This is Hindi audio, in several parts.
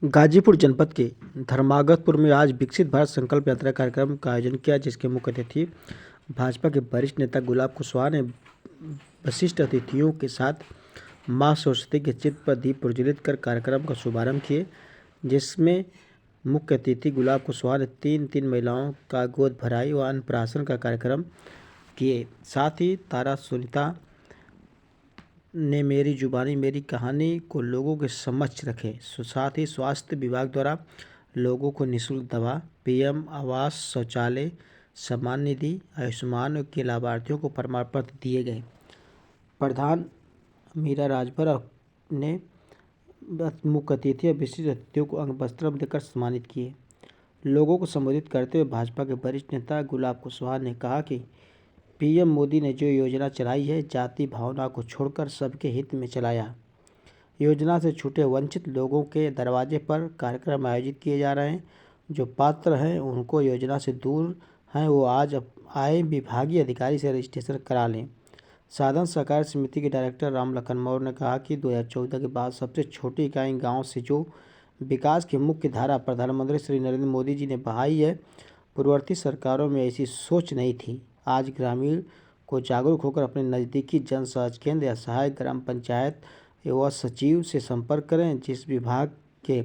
गाजीपुर जनपद के धर्मागतपुर में आज विकसित भारत संकल्प यात्रा कार्यक्रम का आयोजन किया, जिसके मुख्य अतिथि भाजपा के वरिष्ठ नेता गुलाब कुशवाहा ने विशिष्ट अतिथियों के साथ मां सरस्वती के चित्र पर दीप प्रज्वलित कर कार्यक्रम का शुभारंभ किए, जिसमें मुख्य अतिथि गुलाब कुशवाहा ने तीन महिलाओं का गोद भराई व अन्नप्राशन का कार्यक्रम किए। साथ ही तारा सुनीता ने मेरी जुबानी मेरी कहानी को लोगों के समक्ष रखे। साथ ही स्वास्थ्य विभाग द्वारा लोगों को निःशुल्क दवा, पीएम आवास, शौचालय, सम्मान निधि, आयुष्मान के लाभार्थियों को प्रमाण पत्र दिए गए। प्रधान मीरा राजभर ने मुख्य अतिथि और विशिष्ट अतिथियों को अंग वस्त्र देकर सम्मानित किए। लोगों को संबोधित करते हुए भाजपा के वरिष्ठ नेता गुलाब कुशवाहा ने कहा कि पीएम मोदी ने जो योजना चलाई है, जाति भावना को छोड़कर सबके हित में चलाया। योजना से छूटे वंचित लोगों के दरवाजे पर कार्यक्रम आयोजित किए जा रहे हैं। जो पात्र हैं, उनको योजना से दूर हैं, वो आज आए विभागीय अधिकारी से रजिस्ट्रेशन करा लें। साधन सहकार समिति के डायरेक्टर राम लखन मौर्य ने कहा कि 2014 के बाद सबसे छोटी इकाई गाँव से जो विकास की मुख्य धारा प्रधानमंत्री श्री नरेंद्र मोदी जी ने बहाई है, पूर्ववर्ती सरकारों में ऐसी सोच नहीं थी। आज ग्रामीण को जागरूक होकर अपने नज़दीकी जन सहज केंद्र या सहायक ग्राम पंचायत एवं सचिव से संपर्क करें। जिस विभाग के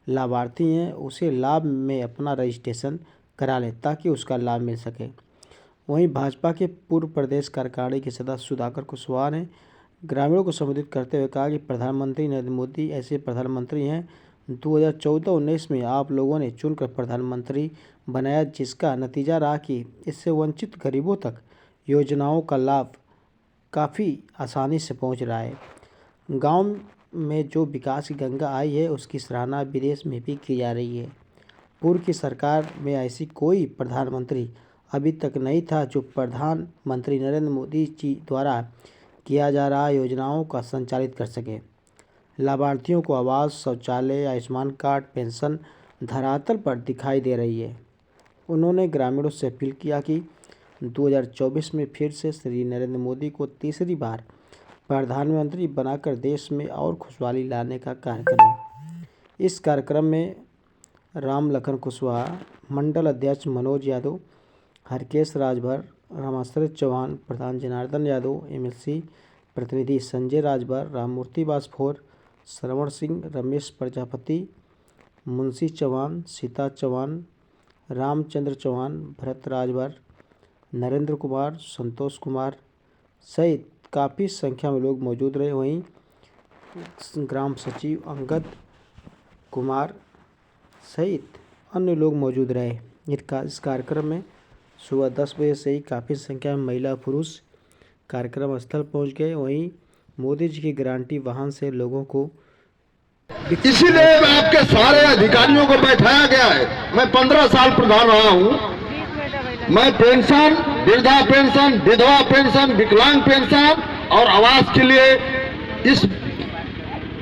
लाभार्थी हैं, उसे लाभ में अपना रजिस्ट्रेशन करा लें ताकि उसका लाभ मिल सके। वहीं भाजपा के पूर्व प्रदेश कार्यकारिणी के सदस्य सुधाकर कुशवाहा ने ग्रामीणों को संबोधित करते हुए कहा कि प्रधानमंत्री नरेंद्र मोदी ऐसे प्रधानमंत्री हैं 2014-19 में आप लोगों ने चुनकर प्रधानमंत्री बनाया, जिसका नतीजा रहा कि इससे वंचित गरीबों तक योजनाओं का लाभ काफ़ी आसानी से पहुंच रहा है। गांव में जो विकास की गंगा आई है, उसकी सराहना विदेश में भी की जा रही है। पूर्व की सरकार में ऐसी कोई प्रधानमंत्री अभी तक नहीं था जो प्रधानमंत्री नरेंद्र मोदी जी द्वारा किया जा रहा योजनाओं का संचालित कर सके। लाभार्थियों को आवास, शौचालय, आयुष्मान कार्ड, पेंशन धरातल पर दिखाई दे रही है। उन्होंने ग्रामीणों से अपील किया कि 2024 में फिर से श्री नरेंद्र मोदी को तीसरी बार प्रधानमंत्री बनाकर देश में और खुशहाली लाने का कार्य करें। इस कार्यक्रम में राम लखन कुशवाहा, मंडल अध्यक्ष मनोज यादव, हरकेश राजभर, रामाश्रय चौहान, प्रधान जनार्दन यादव, एमएलसी प्रतिनिधि संजय राजभर, राममूर्ति बासफोर, श्रवण सिंह, रमेश प्रजापति, मुंशी चौहान, सीता चौहान, रामचंद्र चौहान, भरत राजभर, नरेंद्र कुमार, संतोष कुमार सहित काफ़ी संख्या में लोग मौजूद रहे। वहीं ग्राम सचिव अंगद कुमार सहित अन्य लोग मौजूद रहे। इस कार्यक्रम में सुबह 10 बजे से ही काफ़ी संख्या में महिला पुरुष कार्यक्रम स्थल पहुंच गए। वहीं मोदी जी की गारंटी वाहन से लोगों को इसीलिए आपके सारे अधिकारियों को बैठाया गया है। मैं 15 साल प्रधान रहा हूं। मैं पेंशन, वृद्धा पेंशन, विधवा पेंशन, विकलांग पेंशन और आवास के लिए इस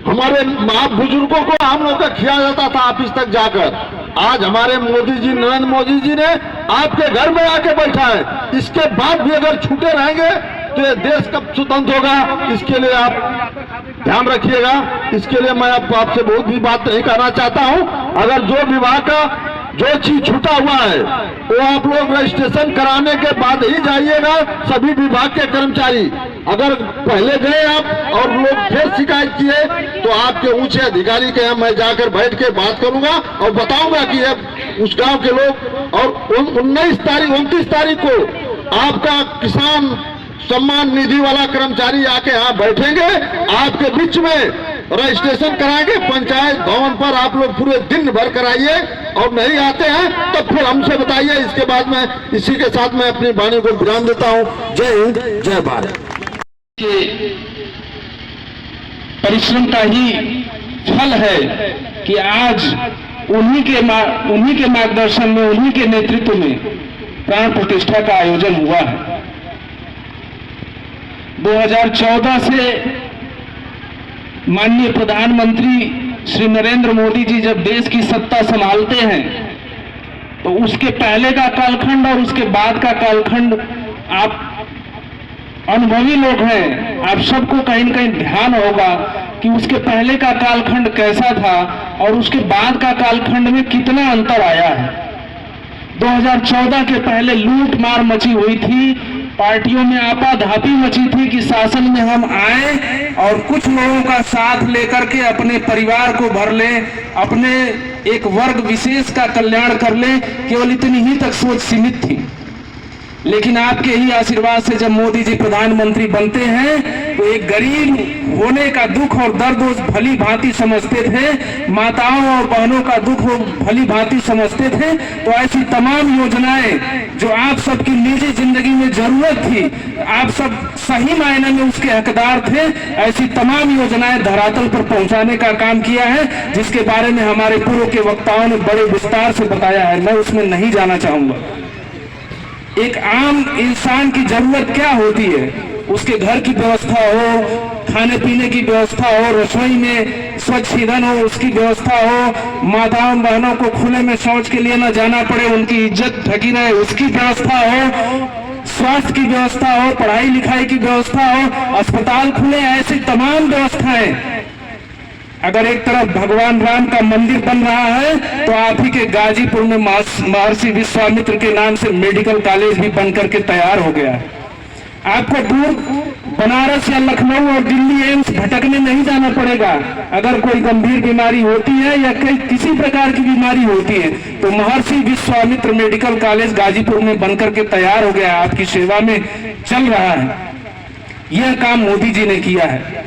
हमारे बुजुर्गों को हम लोग का खिया जाता था ऑफिस तक जाकर। आज हमारे मोदी जी, नरेंद्र मोदी जी ने आपके घर में आके बैठा है। इसके बाद भी अगर छूटे रहेंगे तो ये देश कब स्वतंत्र होगा, इसके लिए आप ध्यान रखिएगा। इसके लिए मैं आपसे बहुत भी बात नहीं करना चाहता हूं। अगर जो विभाग का जो चीज छूटा हुआ है वो आप लोग रजिस्ट्रेशन कराने के बाद ही जाइएगा। सभी विभाग के कर्मचारी अगर पहले गए आप और लोग फिर शिकायत किए तो आपके ऊंचे अधिकारी के यहाँ मैं जाकर बैठ के बात करूंगा और बताऊंगा कि उस गांव के लोग। और 29 तारीख को आपका किसान सम्मान निधि वाला कर्मचारी आके यहाँ बैठेंगे, आपके बीच में रजिस्ट्रेशन कराएंगे। पंचायत भवन पर आप लोग पूरे दिन भर कराइए और नहीं आते हैं तो फिर हमसे बताइए। इसके बाद में इसी के साथ मैं अपनी वाणी को विराम देता हूँ। जय हिंद, जय भारत। परिश्रम का ही फल है कि आज उन्हीं के मार्गदर्शन में, उन्हीं के नेतृत्व में प्राण प्रतिष्ठा का आयोजन हुआ है। 2014 से माननीय प्रधानमंत्री श्री नरेंद्र मोदी जी जब देश की सत्ता संभालते हैं तो उसके पहले का कालखंड और उसके बाद का कालखंड आप अनुभवी लोग हैं, आप सबको कहीं न कहीं ध्यान होगा कि उसके पहले का कालखंड कैसा था और उसके बाद का कालखंड में कितना अंतर आया है। 2014 के पहले लूट मार मची हुई थी, पार्टियों में आपाधापी मची थी कि शासन में हम आए और कुछ लोगों का साथ लेकर के अपने परिवार को भर लें, अपने एक वर्ग विशेष का कल्याण कर लें, केवल इतनी ही तक सोच सीमित थी। लेकिन आपके ही आशीर्वाद से जब मोदी जी प्रधानमंत्री बनते हैं तो एक गरीब होने का दुख और दर्द वो भली भांति समझते थे, माताओं और बहनों का दुख वो भली भांति समझते थे। तो ऐसी तमाम योजनाएं जो आप सबकी निजी जिंदगी में जरूरत थी, आप सब सही मायने में उसके हकदार थे, ऐसी तमाम योजनाएं धरातल पर पहुंचाने का काम किया है, जिसके बारे में हमारे पूर्व के वक्ताओं ने बड़े विस्तार से बताया है, मैं उसमें नहीं जाना चाहूंगा। एक आम इंसान की जरूरत क्या होती है, उसके घर की व्यवस्था हो, खाने पीने की व्यवस्था हो, रसोई में स्वच्छ ईंधन हो, उसकी व्यवस्था हो, माताओं बहनों को खुले में शौच के लिए न जाना पड़े, उनकी इज्जत ढकी रहे, उसकी व्यवस्था हो, स्वास्थ्य की व्यवस्था हो, पढ़ाई लिखाई की व्यवस्था हो, अस्पताल खुले, ऐसी तमाम व्यवस्थाएं। अगर एक तरफ भगवान राम का मंदिर बन रहा है तो आप ही के गाजीपुर में महर्षि विश्वामित्र के नाम से मेडिकल कॉलेज भी बनकर के तैयार हो गया है। आपको दूर बनारस या लखनऊ और दिल्ली एम्स भटकने नहीं जाना पड़ेगा। अगर कोई गंभीर बीमारी होती है या किसी प्रकार की बीमारी होती है तो महर्षि विश्वामित्र मेडिकल कॉलेज गाजीपुर में बनकर के तैयार हो गया है, आपकी सेवा में चल रहा है। यह काम मोदी जी ने किया है।